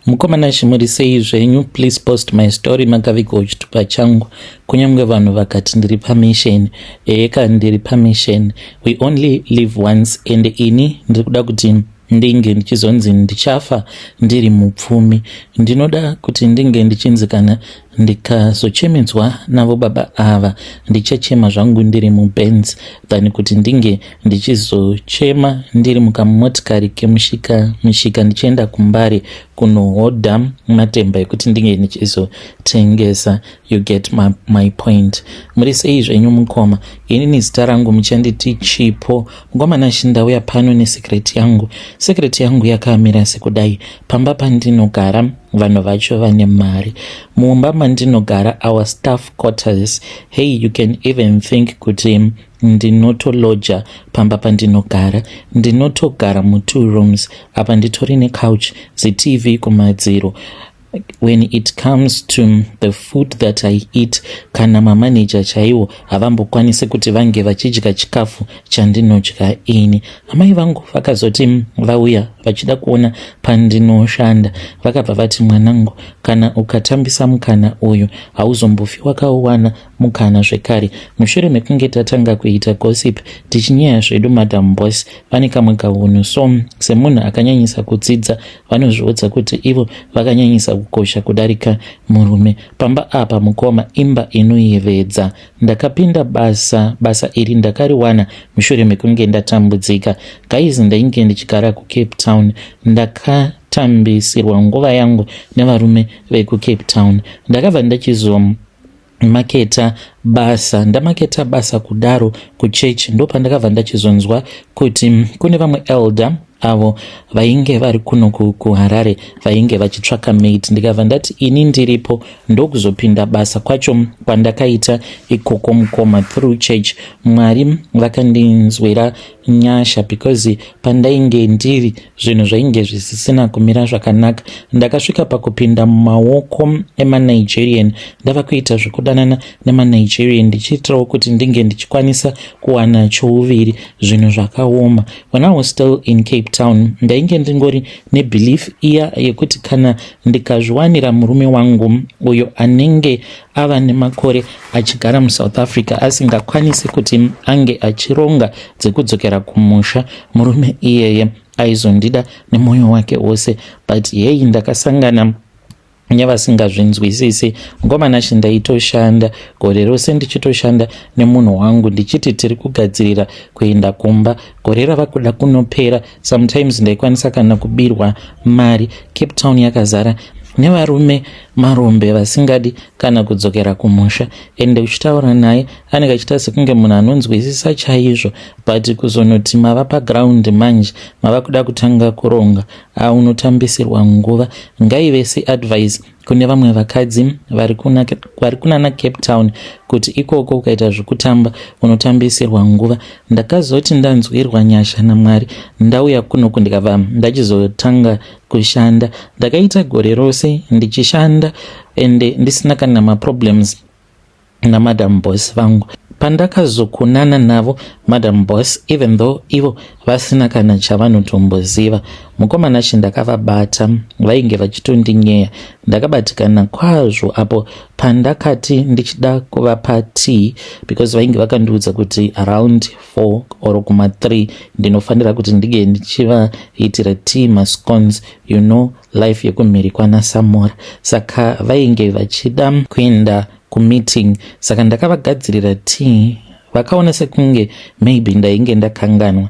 Mukomana shimuri sei zvenyu, please post my story makavigawo chitupa changu. Kunyangwe vanhu vakati ndiri pamisheni, eka ndiri pamisheni. We only live once, and ini ndiri kuda kuti ndinge ndichizonzi ndichafa ndiri mupfumi. Ndinoda kuti ndinge ndichinzikana ndikazochemedzwa navo baba ava, ndichachema zvangu ndiri mubenzi than kuti ndinge ndichizochema ndiri mukamotikari kemushika ndichienda kumbare kunohodha matemba ekuti ndinge ndichizotengesa. You get my point. Muri sei zvenyu mukoma? Ini zita rangu muchanditi Chipo. Ngomana shindauya pano nesekireti yangu. Sekireti yangu yakamira sekudai. Pamba pandinogara vanhu vacho vane mari. Mumba mandinogara, our staff quarters, hey, you can even think kuti ndinotoloja pamba pandinogara. Ndinotogara mu2 rooms. Apa nditori necouch, ziTV kumadziro. When it comes to the food that I eat, kana mamanager chaiwo havambokwanisi kuti vange vachidya chikafu chandinodya ini. Amai vangu vakazoti vauya vachida kuona pandinoshanda, vakabva vati, mwanangu, kana ukatambisa mukana uyu hauzombofi wakauwana mukana zvekare. Mushure mekunge tatanga kuita gossip tichinyaya zvedu Madam Boss, vane kamwe kaunhu. So semunhu akanyanyisa kudzidza vanozviudza kuti ivo vakanyanyisa kukosha kudarika murume. Pamba apa mukoma, imba inoyevedza. Ndakapinda basa iri ndakariwana mushure mekunge ndatambudzika. Guys, ndainge ndichigara kuCape Town. Ndakatambisirwa nguva yangu nevarume vekuCape Town. Ndakabva ndachizomaketa basa kudaro kuchechi. Ndo pandakabva ndachizonzwa kuti kune vamwe elder avo vainge vari kuno kuHarare vainge vachitsvaka mate. Ndikabva ndati ini ndiripo ndokuzopinda basa kwacho kwandakaita ikoko mukoma through church. Mwari vakandinzwira nyasha because pandainge ndiri zvinhu zvainge zvisisina kumira zvakanaka. Ndakasvika pakupinda mumaoko emaNigerian. Ndava kuita zvekudanana nemaNigerian ndichiitirawo kuti ndinge ndichikwanisa kuwana chouviri, zvinhu zvakaoma. When I was still in Cape Town, ndainge ndingori nebelief iya yekuti kana ndikazviwanira murume wangu uyo anenge ava nemakore achigara muSouth Africa asingakwanisi kuti ange achironga dzekudzokera kumusha, murume iyeye aizondida nemwoyo wake wose. But hey, ndakasangana nevasingazvinzwisisi. Ngomana shindaitoshanda gore rose ndichitoshanda nemunhu wangu ndichiti tiri kugadzirira kuenda kumba. Gore rava kuda kunopera. Sometimes ndaikwanisa kana kubirwa mari. Cape Town yakazara nevarume marombe vasingadi kana kudzokera kumusha. Ende uchitaura naye anenge achita sekunge munhu anonzwisisa chaizvo, but kuzonoti mava paground manje mava kuda kutanga kuronga, unotambisirwa nguva. Ngaive seadvice kune vamwe vakadzi vari kunana Cape Town kuti ikoko ukaita zvekutamba unotambisirwa nguva. Ndakazoti ndanzwirwa nyasha naMwari, ndauya kunoku ndikabva ndachizotanga kushanda. Ndakaita gore rose ndichishanda ende ndisina kana maproblems naMadam Boss vangu. Pandakazokunana navo Madam Boss, even though ivo vasina kana chavanotomboziva, mukomana ndakavabata vainge vachitondinyaya. Ndakabatikana kwazvo apo pandakati ndichida kuvapa tea, because vainge vakandiudza kuti around 4 or kuma 3 ndinofanira kuti ndige ndichivaitira tea mascones, you know, life yekumhiri kwanaSamora. Saka vainge vachida kuenda kumeeting, saka ndakavagadzirira tea. Vakaona sekunge maybe ndainge ndakanganwa.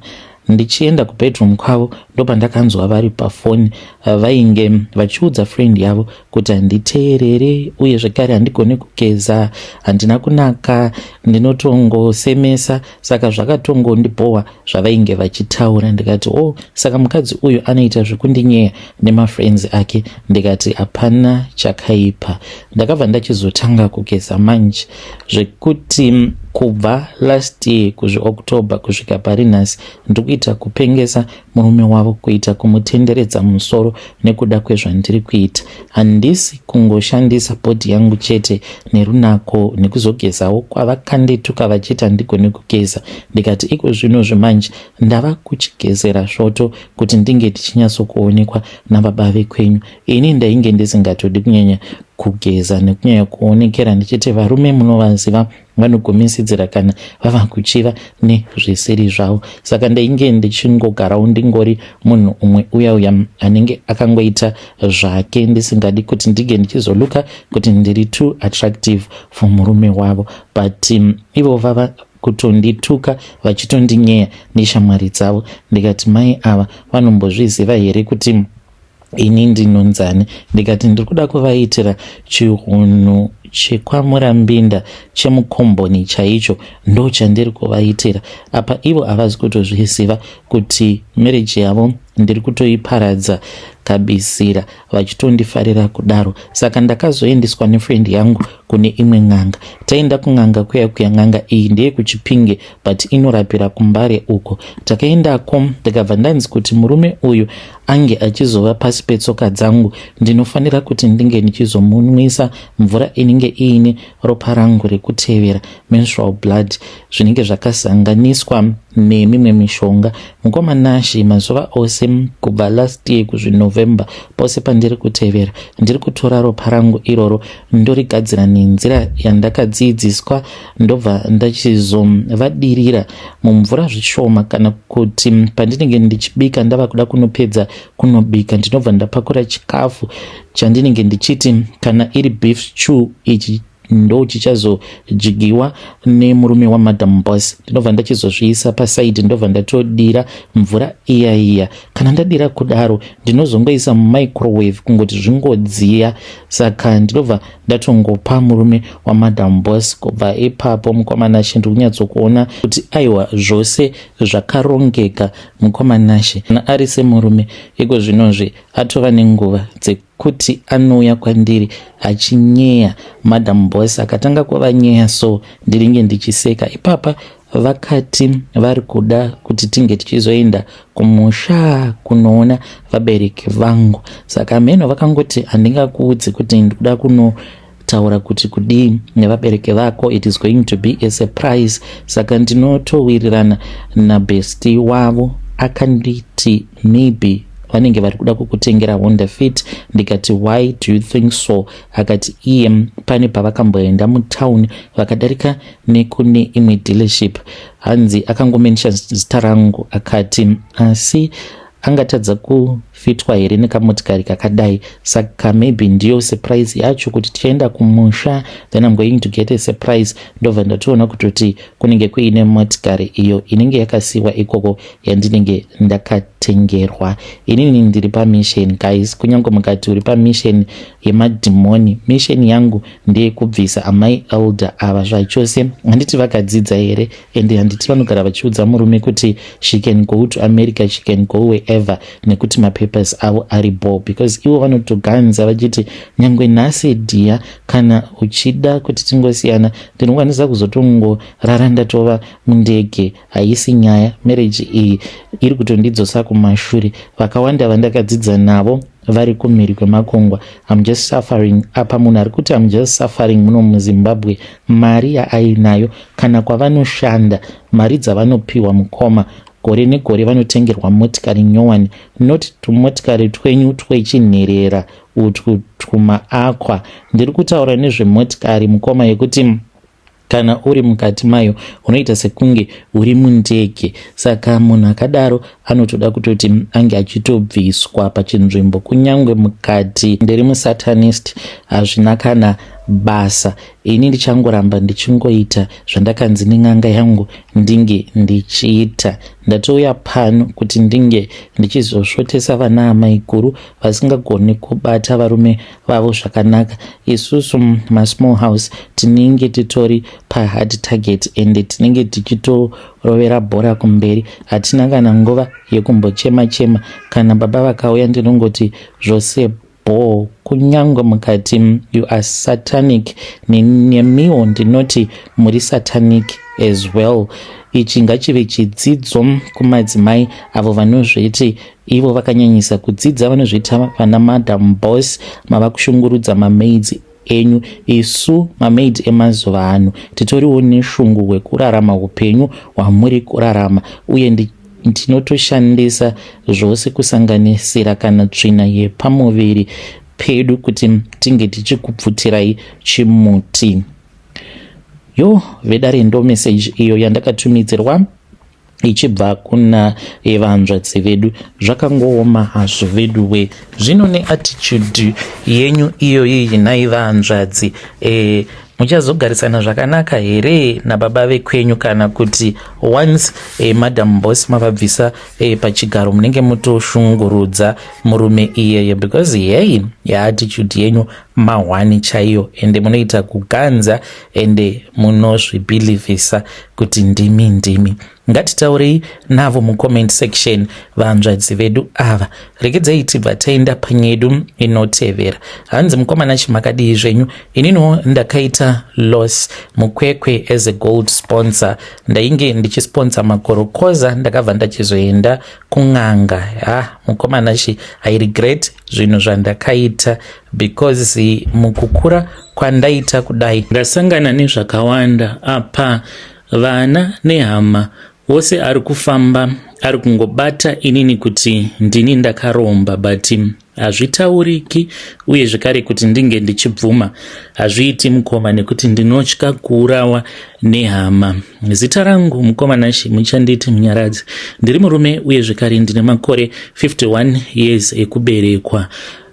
Ndichienda kubedroom kwavo ndopandakanzwa vari pafoni vainge vachiudza friend yavo kuti handiteerere uye zvekare handigone kugeza, handina kunaka, ndinotongosemesa. Saka zvakatongondibhowa zvavainge vachitaura. Ndikati saka mukadzi uyu anoita zvekundinyeya nemafriends ake. Ndikati hapana chakaipa. Ndakabva ndachizotanga kugeza manje zvekuti kubva last year kuzviOctober kusvika parinhasi ndikuita kupengesa murume wavo wavo kuita kumutenderedza musoro nekuda kwezvandiri kuita. Handisi kungoshandisa bhodhi yangu chete nerunako nekuzogezawo kwavakandetuka vachiti handigoni kugeza. Ndikati iko zvino zvemanje ndava kuchigezera svoto kuti ndinge ndichinyatsokuonekwa nababa vekwenyu. Ini ndainge ndisingatodi kunyanya kugeza nekunyanya kuonekera ndichiti varume munovaziva vanogomisidzira kana vava kuchiva nezvisiri zvavo. Saka ndainge ndichingogarawo ndingori munhu umwe uya anenge akangoita zvake ndisingadi kuti ndige ndichizoluka kuti ndiri too attractive for murume wavo. But ivo vava kutondituka vachitondinyeya neshamwari dzavo. Ndikati mai ava vanombozviziva here kuti ini ndinonzani? Ndikati ndiri kuda kuvaitira chihunu chekwamurambinda chemukomboni chaicho ndo chandiri kuvaitira. Apa ivo havazi kutozviziva kuti marriage yavo ndiri kutoiparadza kabisira vachitondifarira kudaro. Saka ndakazoendeswa nefriend yangu kune imwe n'anga. Taenda kun'anga kuya n'anga iyi ndeye kuChipinge but inorapira kuMbare uko. Takaendako ndikabva ndanzi kuti murume uyu ange achizova pasi petsoka dzangu ndinofanira kuti ndinge ndichizomunwisa mvura inenge iine ropa rangu rekutevera, menstrual blood, zvinenge zvakasanganiswa nemimwe mishonga. Mukomanashi mazuva ose kubva last year kuzviNovember pose pandiri kutevera ndiri kutora ropa rangu iroro ndorigadzira nenzira yandakadzidziswa, ndobva ndachizovadurira mumvura zvishoma, kana kuti pandinenge ndichibika ndava kuda kunopedza kunobika ndinobva ndapakura chikafu chandinenge ndichiti kana iri beef stew ichi ndo chichazojigiwa nemurume waMadam Boss, ndinobva ndachizozviisa pasaidi, ndobva ndatodira mvura iya. Kana ndadira kudaro ndinozongoisa mumicrowave kungoti zvingodziya. Saka ndinobva ndatongopa murume waMadam Boss. Kubva ipapo mukomanashi ndiri kunyatsokuona kuti aiwa zvose zvakarongeka. Mukomanashi kana ari semurume iko zvinozve atova nenguva kuti anouya kwandiri achinyeya Madam Boss, akatanga kuvanyeya so ndiringe ndichiseka. Ipapa vakati vari kuda kuti tinge tichizoenda kumusha kunoona vabereki vangu. Saka meno vakangoti handingakuudzi kuti ndikuda kunotaura kuti kudii nevabereki vako, it is going to be a surprise. Saka ndinotowirirana nabesti wavo akanditi maybe vanenge vari kuda kukutengera Honda Fit. Ndikati why do you think so? Akati iye pane pavakamboenda mutown vakadarika nekune imwe dealership, hanzi akangomention zita rangu, akati asi angatadza kufitwa here nekamotikari kakadai. Saka maybe ndiyo surprise yacho kuti tichaenda kumusha, then I'm going to get a surprise. Ndobva ndatoona kutoti kunenge kuine motikari iyo inenge yakasiwa ikoko yandinenge ndakatengerwa. Inini ndiri pamission guys, kunyange mukati uri pamission yemadhimoni, mission yangu ndeye kubvisa amai elder ava zvachose. Handiti vakadzidza here ende handiti vanogara vachiudza murume kuti she can go to America, she can go wherever, nekuti mapapers avo ari bo, because ivo vanotoganza vachiti nyangwe nhasi dia kana uchida kuti tingosiyana ndinokwanisa kuzotongorara ndatova mundege. Haisi nyaya, marriage iyi iri kutondidzosa kumashure. Vakawanda vandakadzidza navo vari kumhiri kwemakongwa. I'm just suffering. Apa munhu ari kuti I'm just suffering muno muZimbabwe, mari yaainayo kana kwavanoshanda, mari dzavanopiwa mukoma gore negore vanotengerwa motikari nyowani, not tumotikari twenyu twechinherera utwu twumaakwa. Ndiri kutaura nezvemotikari mukoma yekuti kana uri mukati mayo unoita sekunge uri mundege. Saka munhu akadaro anotoda kutoti ange achitobviswa pachinzvimbo. Kunyange mukati ndiri musatanist hazvina kana basa. Ini ndichangoramba ndichingoita zvandakanzi nen'anga yangu ndinge ndichiita. Ndatouya pano kuti ndinge ndichizosvotesa vana amaiguru vasingagoni kubata varume vavo zvakanaka. Isusu masmall house tinenge titori pahard target ende tinenge tichitorovera bhora kumberi. Hatina kana nguva yekumbochema chema. Kana baba vakauya ndinongoti zvose bho kunyangwa mukati you are satanic, nemiwo ndinoti muri satanic as well. Ichi ngachive chidzidzo kumadzimai avo vanozviti ivo vakanyanyisa kudzidza, vanozviita vana madam boss, mava kushungurudza mamaids enyu. Isu mamaid emazuva ano titoriwo neshungu hwekurarama upenyu hwamuri kurarama, uye ndinotoshandisa zvose kusanganisira kana tsvina yepamuviri pedu kuti tinge tichikubvutirai chimuti. Yo vedare ndo message iyo yandakatumidzirwa ichibva kuna evanzvadzi vedu. Zvakangooma hazvo veduwe, zvino neattitude yenyu iyoyi nai vanzvadzi, muchazogarisana zvakanaka here nababa vekwenyu, kana kuti once madam boss mavabvisa pachigaro munenge mutoshungurudza murume iyeye? Because yei attitude yenyu mahwani chaiyo, ende munoita kuganza ende munozvibhilivhisa kuti ndimi. Ngatitaurei navo mucomment section vanzvadzi vedu ava. Regedzai tibva taenda panyedu inotevera. Hanzi mukomana chimakadii zvenyu? Inino ndakaita loss mukwekwe as a gold sponsor. Ndainge ndichisponsor makorokoza, ndakabva ndachizoenda kung'anga. Mukomana I regret zvinhu zvandakaita, because mukukura kwandaita kudai ndasangana nezvakawanda apa. Vana nehama wose ari kufamba ari kungobata inini kuti ndini ndakaromba, but hazvitauriki, uye zvekare kuti ndinge ndichibvuma hazviiti mukoma, nekuti ndinotya kuurawa nehama. Zita rangu mukomana muchanditi Munyaradzi. Ndiri murume uye zvekare ndine makore 51 years ekuberekwa.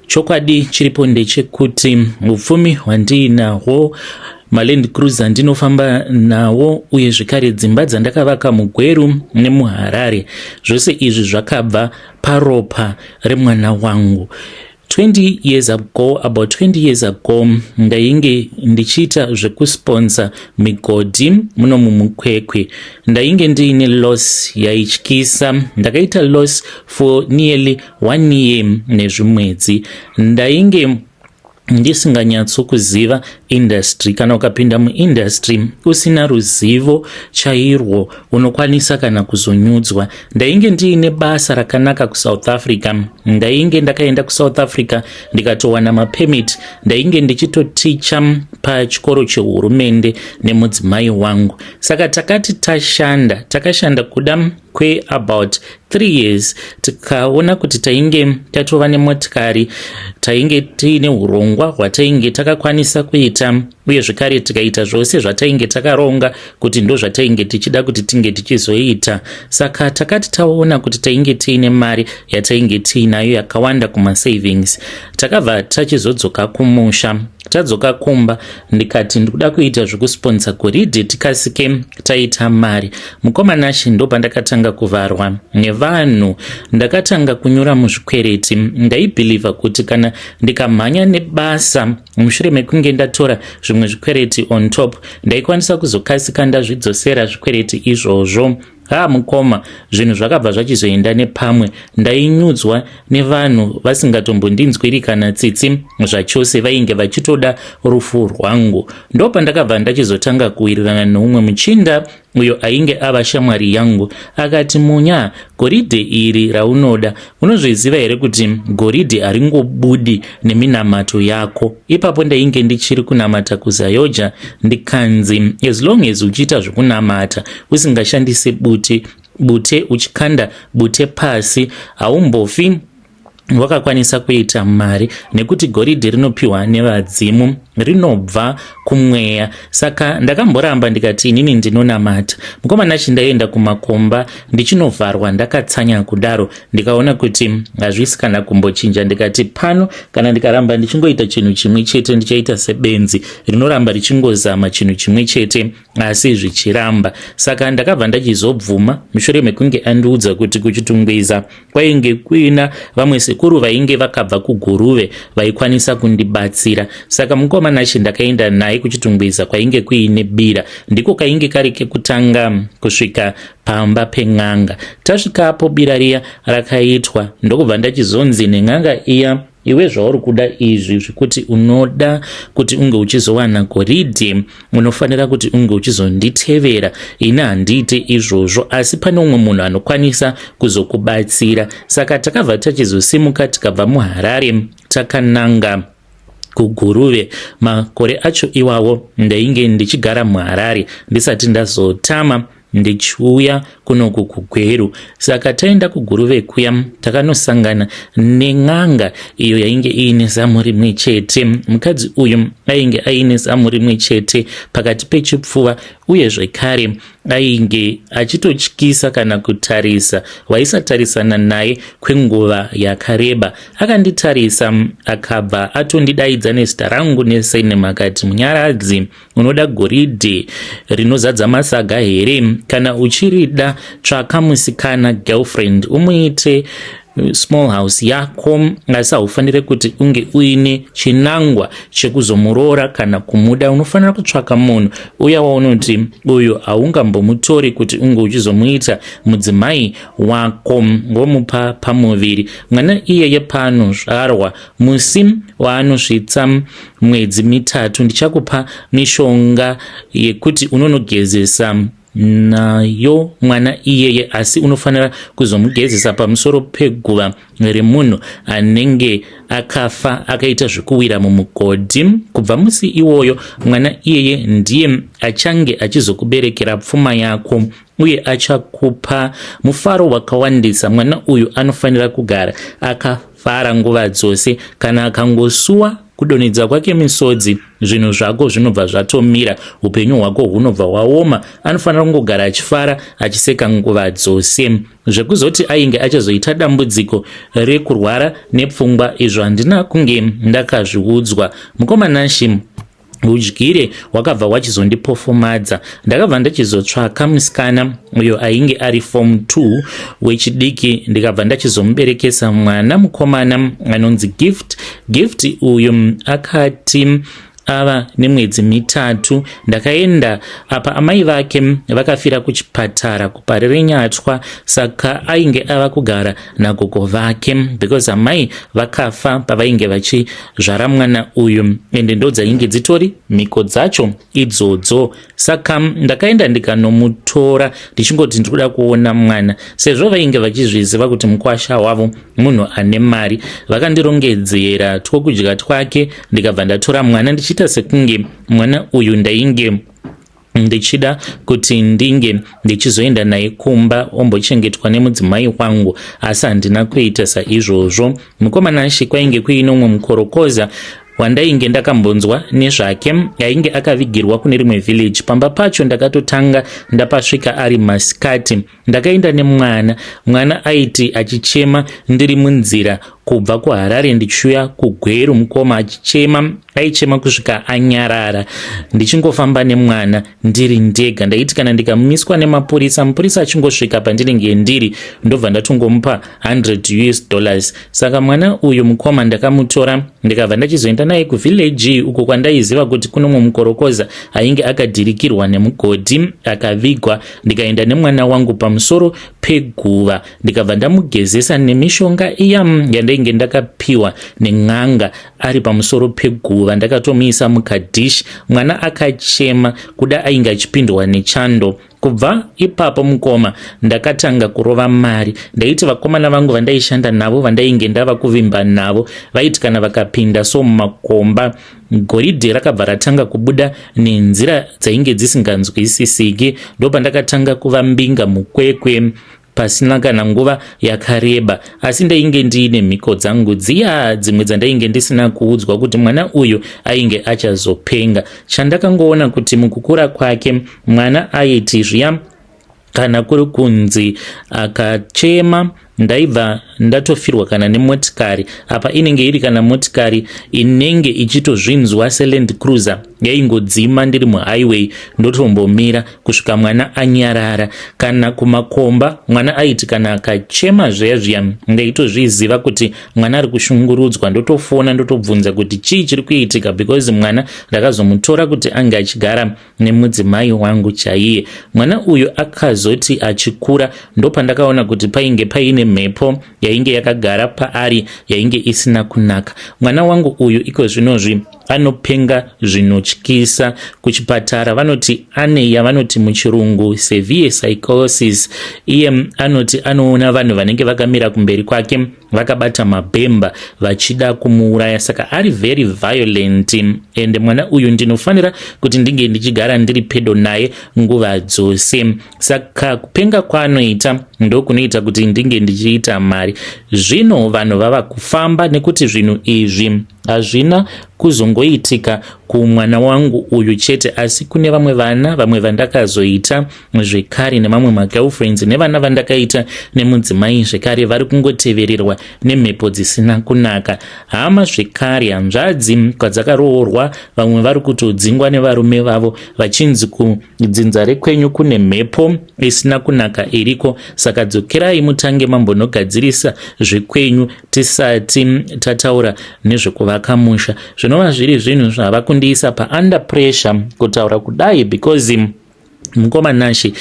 Chokwadi chiripo ndechekuti upfumi hwandiinahwo, maland cruiser ndinofamba nawo, uye zvekare dzimba dzandakavaka muGweru nemuHarare, zvose izvi zvakabva paropa remwana wangu. 20 years ago, about 20 years ago, ndainge ndichiita zvekusponsor migodhi muno mumukwekwe. Ndainge ndiine loss yaityisa. Ndakaita loss for nearly 1 year nezvimwedzi. Ndainge ndisinganyatsokuziva industry. Kana ukapinda muindustry usina ruzivo chairwo unokwanisa kana kuzonyudzwa. Ndainge ndiine basa rakanaka kuSouth Africa. Ndainge ndakaenda kuSouth Africa ndikatowana mapermit. Ndainge ndichitoticha pachikoro chehurumende nemudzimai wangu. Saka takati takashanda kuda kwe about 3 years, tikaona kuti tainge tatova nemotikari, tainge tiine urongwa hwatainge takakwanisa kuita, uye zvekare tikaita zvose zvatainge takaronga kuti ndo zvatainge tichida kuti tinge tichizoita. Saka takati taona kuti tainge tiine mari yatainge tiinayo yakawanda kumasavings, takabva tachizodzoka kumusha. Tadzoka kumba ndikati ndikuda kuita zvekusponsor goridhe tikasike taita mari. Mukomana ndo pandakatanga kuvharwa nevanhu. Ndakatanga kunyura muzvikwereti. Ndaibhiliva kuti kana ndikamhanya nebasa mushure mekunge ndatora zvimwe zvikwereti on top, ndaikwanisa kuzokasika ndazvidzosera zvikwereti izvozvo. Mukoma, zvinhu zvakabva zvachizoenda nepamwe. Ndainyudzwa nevanhu vasingatombondinzwiri kana tsitsi zvachose, vainge vachitoda rufu rwangu. Ndo pandakabva ndachizotanga kuwirirana neumwe muchinda uyo ainge ava shamwari yangu. Akati, Munya, goridhe iri raunoda, unozviziva here kuti goridhe haringobudi neminamato yako? Ipapo ndainge ndichiri kunamata kuZayoja. Ndikanzi as long as uchiita zvokunamata usingashandise bute uchikanda bute pasi, haumbofi wakakwanisa kuita mari, nekuti goridhe rinopiwa nevadzimu, rinobva kumweya. Saka ndakamboramba ndikati inini ndinonamata. Mukomana ndaenda kumakomba ndichinovharwa ndakatsanya kudaro. Ndikaona kuti hazvisi kana kumbochinja. Ndikati pano kana ndikaramba ndichingoita chinhu chimwe chete ndichaita sebenzi rinoramba richingozama chinhu chimwe chete asi zvichiramba. Saka ndakabva ndachizobvuma mushure mekunge andiudza kuti kuchitungwiza kwainge kuina vamwe sekuru vainge vakabva kuGuruve vaikwanisa kundibatsira. Saka mukomana ndakaenda naye kuchitungwiza kwainge kuine bira. Ndiko kainge kari kekutanga kusvika pamba peng'anga. Tasvikapo bira riya rakaitwa, ndokubva ndachizonzi neng'anga iya iwe zvauri kuda izvi zvekuti unoda kuti unge uchizowana goridhe, unofanira kuti unge uchizonditevera. Ina handiite izvozvo, asi pane umwe munhu anokwanisa kuzokubatsira. Saka takabva tachizosimuka tikabva muHarare takananga kuGuruve. Makore acho iwawo ndainge ndichigara muHarare ndisati ndazotama ndichiuya kunoku kuGweru. Saka taenda kuGuruve kuya takanosangana nen'anga iyo yainge iine zamu rimwe chete. Mukadzi uyu ainge aine zamu rimwe chete pakati pechipfuva, uye zvekare ainge achitotyisa kana kutarisa. Waisatarisana naye kwenguva yakareba. Akanditarisa akabva atondidaidza nezita rangu nesenema akati, Munyaradzi, unoda goridhe rinozadza masaga here? Kana uchirida, tsvaka musikana, girlfriend, umuite small house yako, asi haufanire kuti unge uine chinangwa chekuzomuroora kana kumuda. Unofanira kutsvaka munhu uya waunoti uyu haungambomutori kuti unge uchizomuita mudzimai wako, womupa pamuviri. Mwana iyeye paanozvarwa, musi waanosvitsa mwedzi 3, ndichakupa mishonga yekuti unonogezesa nayo mwana iyeye, asi unofanira kuzomugezesa pamusoro peguva remunhu anenge akafa akaita zvekuwira mumugodhi. Kubva musi iwoyo mwana iyeye ndiye achange achizokuberekera pfuma yako uye achakupa mufaro wakawandisa. Mwana uyu anofanira kugara akafara nguva dzose. Kana akangosuwa kudonhedza kwake misodzi, zvinhu zvako zvinobva zvatomira, upenyu hwako hunobva hwaoma. Anofanira kungogara achifara achiseka nguva dzose. Zvekuzoti ainge achazoita dambudziko rekurwara nepfungwa, izvo handina kunge ndakazviudzwa. Mukomanashi udyire wakabva wachizondipofomadza. Ndakabva ndachizotsvaka musikana uyo ainge ari form 2 wechidiki, ndikabva ndachizomuberekesa mwana mukomana anonzi Gift. Uyu akati ava nemwedzi 3. Ndakaenda apa amai vake vakafira kuchipatara kuparire Nyatwa, saka ainge ava kugara nagogo vake because amai vakafa pavainge vachizvara mwana uyu, ende ndo dzainge dzitori mhiko dzacho idzodzo. Saka ndakaenda ndikanomutora ndichingoti ndikuda kuona mwana. Sezvo vainge vachizviziva kuti mukwasha wavo munhu ane mari, vakandirongedzera twokudya twake, ndikabva ndatora mwana ndichita sekunge mwana uyu ndainge ndichida kuti ndinge ndichizoenda naye kumba ombochengetwa nemudzimai wangu, asi handina kuita saizvozvo. Mukomanashi kwainge kuino umwe mukorokoza wandainge ndakambonzwa nezvake, ainge akavigirwa kune rimwe village. Pamba pacho ndakatotanga ndapasvika ari masikati. Ndakaenda nemwana aiti achichema ndiri munzira kubva kuHarare ndichiuya kuGweru. Mukoma achichema, aichema kusvika anyarara. Ndichingofamba nemwana ndiri ndega. Ndaiti kana ndikamiswa nemapurisa, mupurisa achingosvika pandinenge ndiri, ndobva ndatongomupa $100. Saka mwana uyu mukoma ndakamutora ndikabva ndachizoenda naye kuvillage uko kwandaiziva kuti kuno mumwe mukorokoza ainge akadhirikirwa nemugodhi akavigwa. Ndikaenda nemwana wangu pamusoro peguva, ndikabva ndamugezesa nemishonga iya yandainge ndakapiwa nen'anga ari pamusoro peguva. Ndakatomuisa mukadhishi. Mwana akachema kuda ainge achipindwa nechando. Kubva ipapo mukoma ndakatanga kurova mari. Ndaiti vakomana vangu vandaishanda navo, vandainge ndava kuvimba navo, vaiti kana vakapinda so mumakomba, goridhe rakabva ratanga kubuda nenzira dzainge dzisinganzwisisiki. Ndopa ndakatanga kuva mbinga mukwekwe pasina kana nguva yakareba, asi ndainge ndiine mhiko dzangu dziya dzimwe dzandainge ndisina kuudzwa kuti mwana uyu ainge achazopenga. Chandakangoona kuti mukukura kwake mwana aiti zviya kana kuri kunzi akachema ndaibva ndatofirwa kana nemotikari. Apa inenge iri kana motikari inenge ichitozvinzwa seLand Cruiser yaingodzima ndiri muhighway ndotombomira kusvika mwana anyarara. Kana kumakomba mwana aiti kana akachema zviya ndaitozviziva kuti mwana ari kushungurudzwa, ndotofona ndotobvunza kuti chii chiri kuitika, because mwana ndakazomutora kuti ange achigara nemudzimai wangu chaiye. Mwana uyu akazoti achikura ndopandakaona kuti painge paine mhepo yainge yakagara paari yainge isina kunaka. Mwana wangu uyu iko zvinozvi anopenga zvinotyisa. Kuchipatara vanoti ane yavanoti muchirungu severe psychosis. Iye anoti anoona vanhu vanenge vakamira kumberi kwake vakabata mabhemba vachida kumuuraya, saka ari very violent. And mwana uyu ndinofanira kuti ndinge ndichigara ndiri pedo naye nguva dzose, saka kupenga kwaanoita ndokunoita kuti ndinge ndichiita mari. Zvino vanhu vava kufamba nekuti zvinhu izvi hazvina kuzongoitika kumwana wangu uyu chete, asi kune vamwe vana vamwe vandakazoita zvekare nemamwe magirlfriends nevana vandakaita nemudzimai zvekare vari kungotevererwa nemhepo dzisina kunaka. Hama zvekare, hanzvadzi kwadzakaroorwa, vamwe vari kutodzingwa nevarume vavo vachinzi kudzinza rekwenyu kune mhepo isina kunaka iriko, saka dzokerai mutange mambonogadzirisa zvekwenyu tisati tataura nezvekuvaka musha. Zvinova zviri zvinhu zvava kundiisa pa-under pressure kutaura kudai, because mukoma Nashi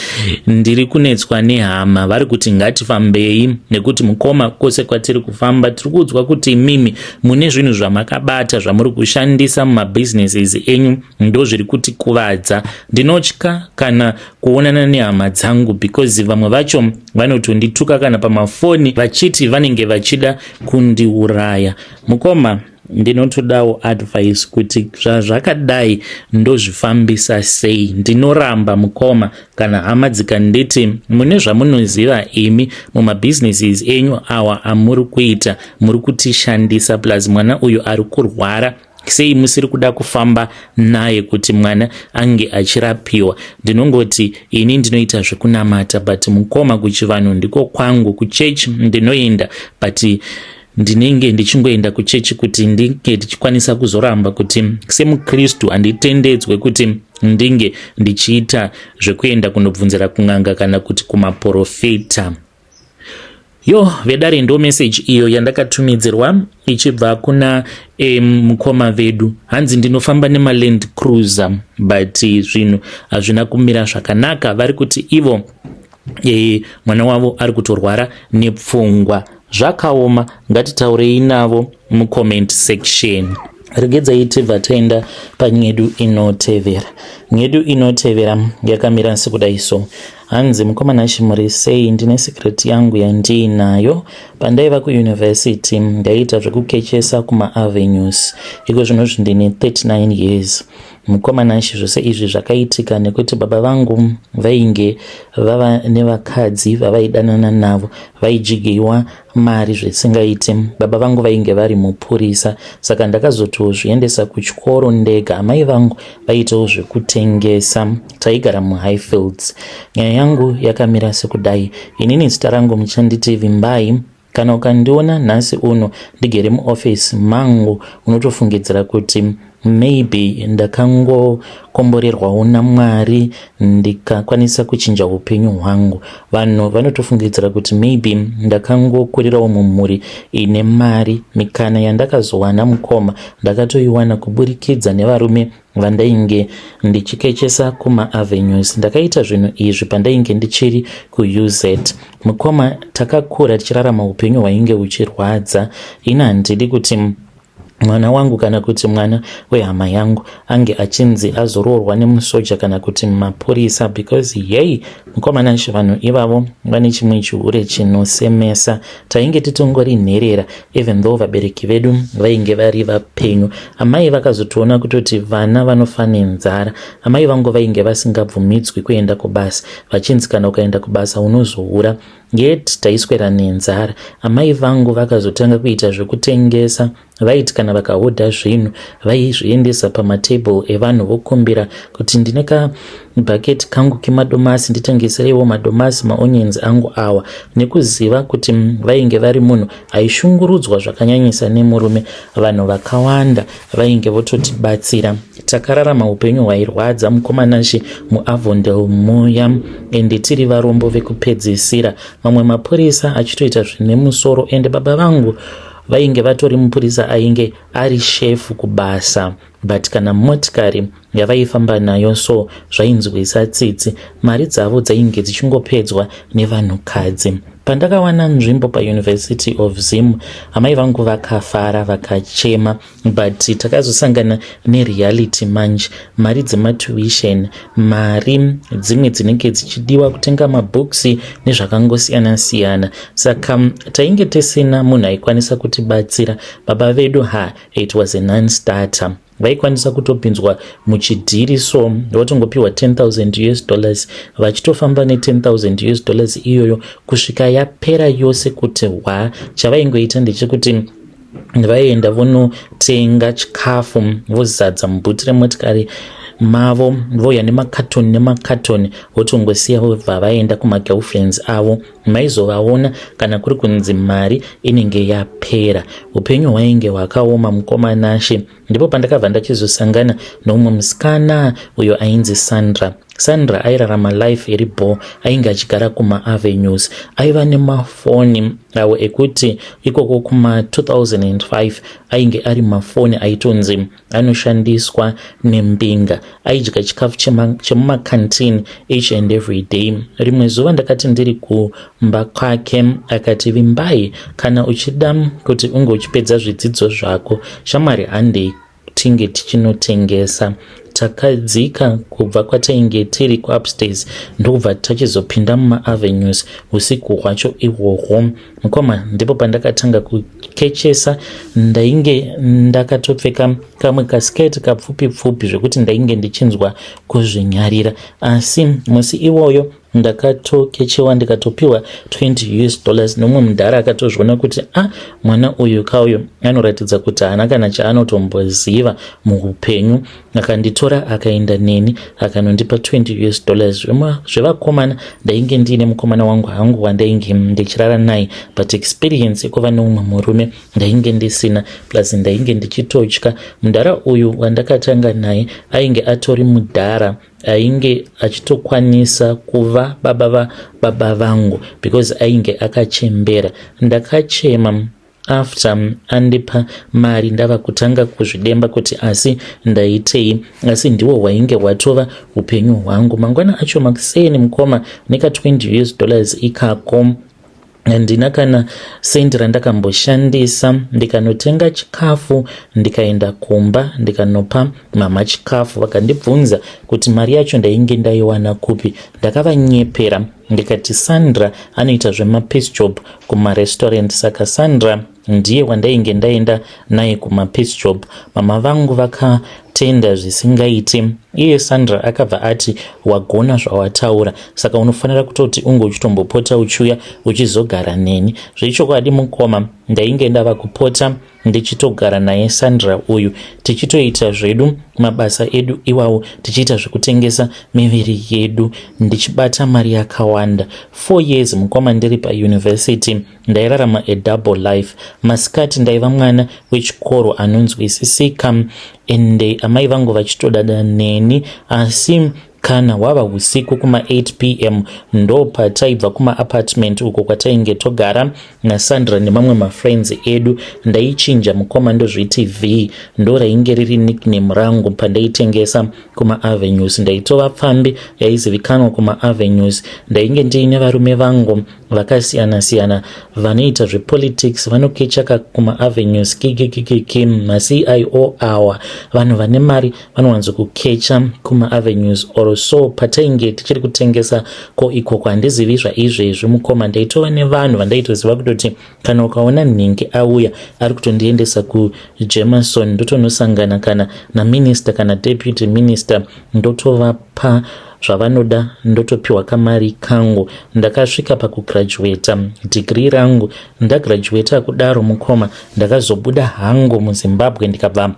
ndiri kunetswa nehama vari kuti ngatifambei, nekuti mukoma kwose kwatiri kufamba tiri kuudzwa kuti imimi mune zvinhu zvamakabata zvamuri kushandisa mumabusinesses enyu ndo zviri kuti kuvadza. Ndinotya kana kuonana nehama dzangu, because vamwe vacho vanotondituka kana pamafoni vachiti vanenge vachida kundiuraya. Mukoma, ndinotodawo advice kuti zvazvakadai ndozvifambisa sei. Ndinoramba mukoma kana hama dzikanditi mune zvamunoziva imi mumabusinesses enyu awa amuri kuita, muri kutishandisa, plus mwana uyu ari kurwara, sei musiri kuda kufamba naye kuti mwana ange achirapiwa. Ndinongoti ini ndinoita zvekunamata, but mukoma kuchivanhu ndiko kwangu. Kuchechi ndinoenda, but ndinenge ndichingoenda kuchechi kuti ndinge ndichikwanisa kuzoramba kuti semuKristu handitendedzwe kuti ndinge ndichiita zvekuenda kunobvunzira kun'anga kana kuti kumaprofeta. Vedare ndo message iyo yandakatumidzirwa ichibva kuna mukoma vedu. Hanzi ndinofamba nemaland cruiser, but zvinhu hazvina kumira zvakanaka. Vari kuti ivo mwana wavo ari kutorwara nepfungwa. Zvakaoma, ngatitaurei navo mucomment section. Regedzai tibva taenda panyedu inotevera. Nyedu inotevera yakamira sekudai so. Hanzi mukoma Nashi muri sei? Ndine secret yangu yandiinayo. Pandaiva kuuniversity ndaita zvekukechesa kuma-avenues. Iko zvinozvi ndine 39 years. Mukoma Nashi, zvose izvi zvakaitika nekuti baba vangu vainge vava nevakadzi vavaidanana navo, vaijigiwa mari zvisingaite. Baba vangu vainge vari mupurisa, saka ndakazotozviendesa kuchikoro ndega. Amai vangu vaitawo zvekutengesa, taigara muHighfields. Nyaya yangu yakamira sekudai. Inini zita rangu muchanditi Vimbai. Kana ukandiona nhasi uno ndigere muoffice mangu, unotofungidzira kuti maybe ndakangokomborerwawo naMwari ndikakwanisa kuchinja upenyu hwangu. Vanhu vanotofungidzira kuti maybe ndakangokurirawo mumhuri ine mari. Mikana yandakazowana mukoma ndakatoiwana kuburikidza nevarume vandainge ndichikechesa kuma-avenues. Ndakaita zvinhu izvi pandainge ndichiri kuUZ. Mukoma, takakura tichirarama upenyu hwainge uchirwadza. Ina handidi kuti mwana wangu kana kuti mwana wehama yangu ange achinzi azoroorwa nemusoja kana kuti mapurisa, because mukoma Nashi vanhu ivavo vane chimwe chihure chinosemesa. Tainge titongori nherera, even though vabereki vedu vainge vari vapenyu. Amai vakazotoona kutoti vana vanofa nenzara. Amai vangu vainge vasingabvumidzwi kuenda kubasa, vachinzi kana ukaenda kubasa unozoura. Yet taiswera nenzara. Amai vangu vakazotanga kuita zvekutengesa. Vaiti kana vakahodha zvinhu vaizviendesa pamatable evanhu vokumbira kuti ndine kabhaketi kangu kemadomasi nditengeserewo madomasi, maonyens angu awa. Nekuziva kuti vainge vari munhu aishungurudzwa zvakanyanyisa nemurume, vanhu vakawanda vainge vototibatsira takararama upenyu hwairwadza mukomanashi muAvondale muya ende tiri varombo vekupedzisira. Mamwe mapurisa achitoita zvine musoro ende baba vangu vainge vatori mupurisa ainge ari shefu kubasa, but kana motikari yavaifamba nayo so zvainzwisa tsitsi. Mari dzavo dzainge dzichingopedzwa nevanhukadzi. Pandakawana nzvimbo paUniversity of Zim, amai vangu vakafara vakachema, but takazosangana nereality manje. Mari dzematuition, mari dzimwe dzinenge dzichidiwa kutenga mabhuksi nezvakangosiyana siyana. Saka tainge tisina munhu aikwanisa kutibatsira. Baba vedu it was a non-starter. Vaikwanisa kutopinzwa muchidhiri, so vatongopiwa $10,000 vachitofamba ne$10,000 iyoyo kusvika yapera yose. Kuti chavaingoita ndechekuti vaienda vonotenga chikafu vozadza mubhuti remotikari mavo voya nemakatoni votongosiya vobva vaenda kumagirlfriends avo. Maizovaona kana kuri kunzi mari inenge yapera. Upenyu hwainge hwakaoma mukomanashi. Ndipo pandakabva ndachizosangana nomumwe musikana uyo ainzi Sandra airarama life iri bore. Ainge achigara kumaAvenues. Aiva nemafoni awo ekuti ikoko kuma 2005 ainge ari mafoni aitonzi anoshandiswa nembinga. Aidya chikafu chemumakantini each and every day. Rimwe zuva ndakati ndiri kumba kwake akati, Vimbai, kana uchida kuti unge uchipedza zvidzidzo zvako, shamwari handei tinge tichinotengesa. Takadzika kubva kwatainge tiri kuupstairs ndokubva tachizopinda mumaAvenues usiku hwacho ihwohwo. Mukoma ndipo pandakatanga kukechesa. Ndainge ndakatopfeka kamwe kasketi kapfupi zvekuti ndainge ndichinzwa kuzvinyarira. Asi musi iwoyo ndakatokechewa ndikatopiwa $20 nomwe mudhara akatozviona kuti mwana uyu kauyo anoratidza kuti haana kana chaanotomboziva muupenyu. Akanditora akaenda neni akanondipa $20 zvevakomana. Ndainge ndiine mukomana wangu hangu wandainge ndichirara naye, but experience yekuva neumwe murume ndainge ndisina, plus ndainge ndichitotya. Mudhara uyu wandakatanga naye ainge atori mudhara ainge achitokwanisa kuva baba vangu because ainge akachembera. Ndakachema after andipa mari ndava kutanga kuzvidemba kuti asi ndaitei, asi ndiwo hwainge hwatova upenyu hwangu. Mangwana acho makuseni mukoma neka $20 ikako. Handina kana sendi randakamboshandisa. Ndikanotenga chikafu ndikaenda kumba ndikanopa mama chikafu. Vakandibvunza kuti mari yacho ndainge ndaiwana kupi. Ndakavanyepera ndikati Sandra anoita zvemapiece job kumarestaurant. Saka Sandra ndiye wandainge ndaenda naye kumapiece job. Mama vangu vakatenda zvisingaiti. Iye Sandra akabva ati, wagona zvawataura, saka unofanira kutoti unge uchitombopota uchiuya uchizogara neni. Zvechokwadi mukoma, ndainge ndava kupota ndichitogara naye Sandra uyu, tichitoita zvedu mabasa edu iwawo, tichiita zvekutengesa miviri yedu, ndichibata mari yakawanda. 4 years mukoma ndiri pauniversity ndairarama a double life. Masikati ndaiva mwana wechikoro anonzwisisika ende amai vangu vachitodada neni, asi kana wava usiku kuma 8 p.m. ndo pataibva kuma apartment uko kwatainge togara naSandra nemamwe mafriends edu. Ndaichinja mukoma ndozviti V, ndo rainge riri nickname rangu pandaitengesa kuma Avenues. Ndaitova pfambi yaizivikanwa kuma Avenues. Ndainge ndiine varume vangu vakasiyana siyana vanoita zvepolitics, vanokechaka kuma Avenues, ma-CIO awa, vanhu vane mari vanowanzo kukecha kuma Avenues. So patainge tichiri kutengesa ko ikoko handizivi zvaizvezvi mukoma. Ndaitova nevanhu vandaitoziva kutoti kana ukaona nhingi auya ari kutondiendesa kuJameson ndotonosangana kana naminister kana deputy minister, ndotovapa zvavanoda, ndotopiwa kamari kangu. Ndakasvika pakugraduata degree rangu. Ndagraduata kudaro mukoma ndakazobuda hangu muZimbabwe ndikabva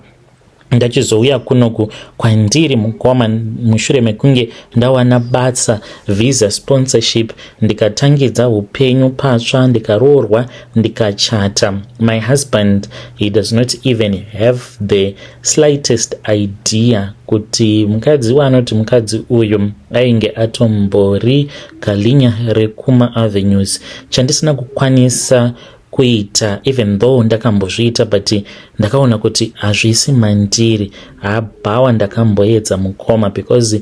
ndachizouya kunoku kwandiri mukoma mushure mekunge ndawana basa visa sponsorship, ndikatangidza upenyu patsva, ndikaroorwa, ndikachata. My husband, he does not even have the slightest idea kuti mukadzi wanoti mukadzi uyu ainge atombori Kalinya Rekuma Avenues. Chandisina kukwanisa kuita, even though ndakambozviita, but ndakaona kuti hazvisi mandiri. Habhawa ndakamboedza mukoma because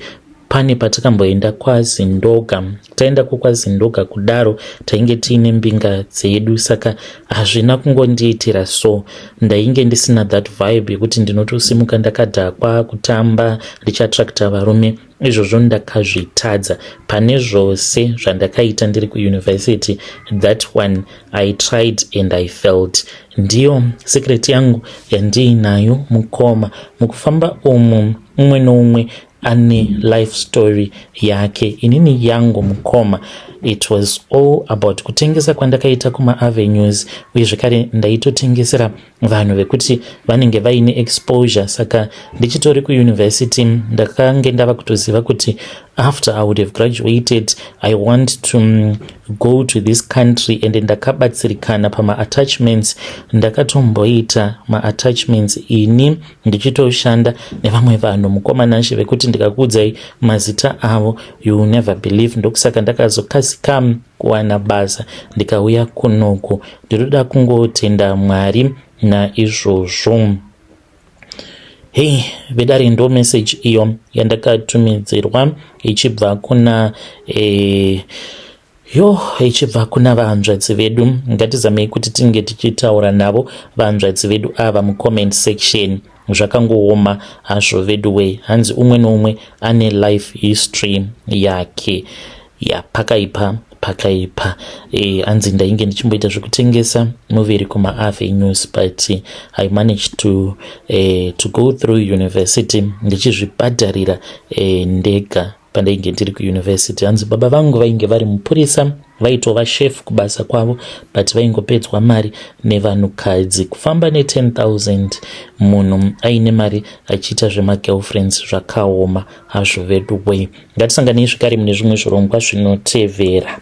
pane patakamboenda kwaZindoga, taenda kwaZindoga kudaro tainge tiine mbinga dzedu, saka hazvina kungondiitira so. Ndainge ndisina that vibe yekuti ndinotosimuka ndakadhakwa kutamba ndichaattracta varume. Izvozvo ndakazvitadza. Pane zvose zvandakaita ndiri kuuniversity, that one I tried and I failed. Ndiyo secret yangu yandiinayo mukoma. Mukufamba umu umwe noumwe ane life story yake. Inini yangu mukoma, it was all about kutengesa kwandakaita kuma avenues, uye zvekare ndaitotengesera vanhu vekuti vanenge vaine exposure. Saka ndichitori kuuniversity ndakange ndava kutoziva kuti after I would have graduated I want to go to this country, and ndakabatsirikana pama-attachments. Ndakatomboita ma-attachments ini ndichitoshanda nevamwe vanhu mukoma nashe vekuti ndikakuudzai mazita avo you will never believe. Ndokusaka ndakazokasika kuwana basa ndikauya kunoku. Ndinoda kungotenda Mwari naizvozvo. Hey, vedare ndo message iyo yandakatumidzirwa ichibva kuna ichibva kuna vahanzvadzi vedu. Ngatizamei kuti tinge tichitaura navo vahanzvadzi vedu ava mucomment section. Zvakangooma hazvo vedu we, hanzi umwe noumwe ane life history yake. Pakaipa hanzi ndainge ndichimboita zvekutengesa muviri kuma avenues, but I managed to go through university ndichizvibhadharira ndega pandainge ndiri kuuniversity. Hanzi baba vangu vainge vari mupurisa, vaitova chef kubasa kwavo, but vaingopedzwa mari nevanhukadzi. Kufamba ne10,000 munhu aine mari achiita zvemagirlfriends zvakaoma hazvo vedu we. Ngatisanganei zvekare mune zvimwe zvirongwa zvinotevera.